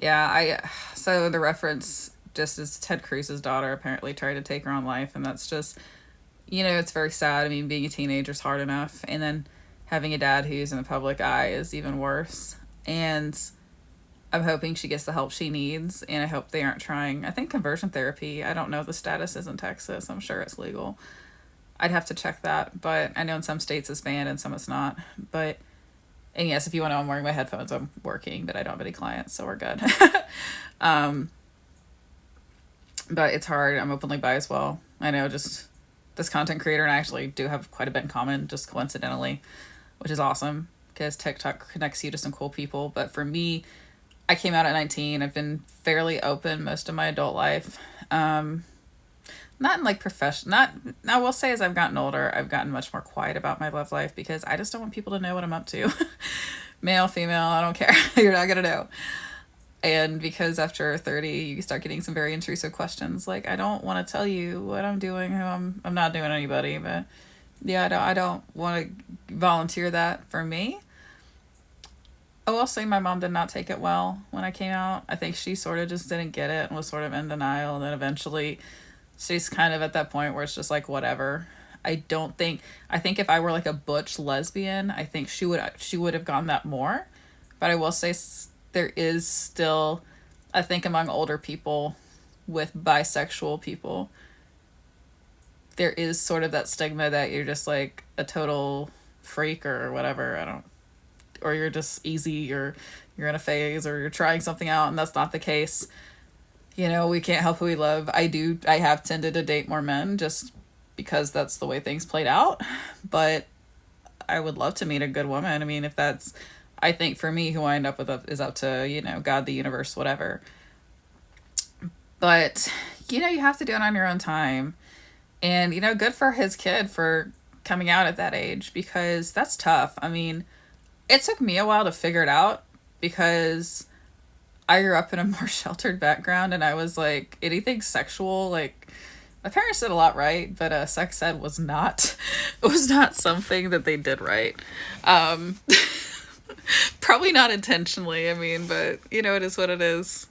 Yeah, so the reference just is Ted Cruz's daughter apparently tried to take her own life, and that's just, it's very sad. I mean, being a teenager is hard enough, and then having a dad who's in the public eye is even worse. And I'm hoping she gets the help she needs, and I hope they aren't trying. I think conversion therapy, I don't know the status is in Texas. I'm sure it's legal. I'd have to check that, but I know in some states it's banned and some it's not. But, and yes, if you want to know, I'm wearing my headphones. I'm working, but I don't have any clients, so we're good. um, but it's hard. I'm openly bi as well. I know, just this content creator and I actually do have quite a bit in common, just coincidentally, which is awesome because TikTok connects you to some cool people. But for me, I came out at 19. I've been fairly open most of my adult life. Not in like profession, not, I will say as I've gotten older, I've gotten much more quiet about my love life because I just don't want people to know what I'm up to. Male, female, I don't care. You're not gonna know. And because after 30, you start getting some very intrusive questions. Like, I don't want to tell you what I'm doing, who I'm not doing anybody, but yeah, I don't want to volunteer that for me. I will say my mom did not take it well when I came out. I think she sort of just didn't get it and was sort of in denial. And then eventually she's kind of at that point where it's just like, whatever. I think if I were like a butch lesbian, I think she would have gone that more. But I will say there is still, I think among older people with bisexual people, there is sort of that stigma that you're just like a total freak or whatever. I don't, or you're just easy, or you're in a phase, or you're trying something out, and that's not the case. We can't help who we love. I have tended to date more men just because that's the way things played out. But I would love to meet a good woman. I mean, if that's, I think for me, who I end up with is up to, God, the universe, whatever. But, you have to do it on your own time. And, good for his kid for coming out at that age because that's tough. I mean, it took me a while to figure it out because I grew up in a more sheltered background and I was like, anything sexual, like, my parents did a lot right, but sex ed was not, it was not something that they did right. Um, Probably not intentionally, I mean, but, it is what it is.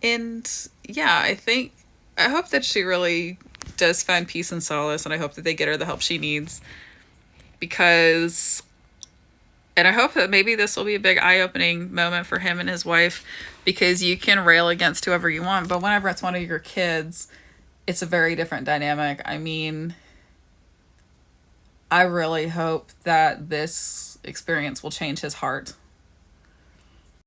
And yeah, I hope that she really does find peace and solace, and I hope that they get her the help she needs because, and I hope that maybe this will be a big eye-opening moment for him and his wife because you can rail against whoever you want, but whenever it's one of your kids, it's a very different dynamic. I mean, I really hope that this experience will change his heart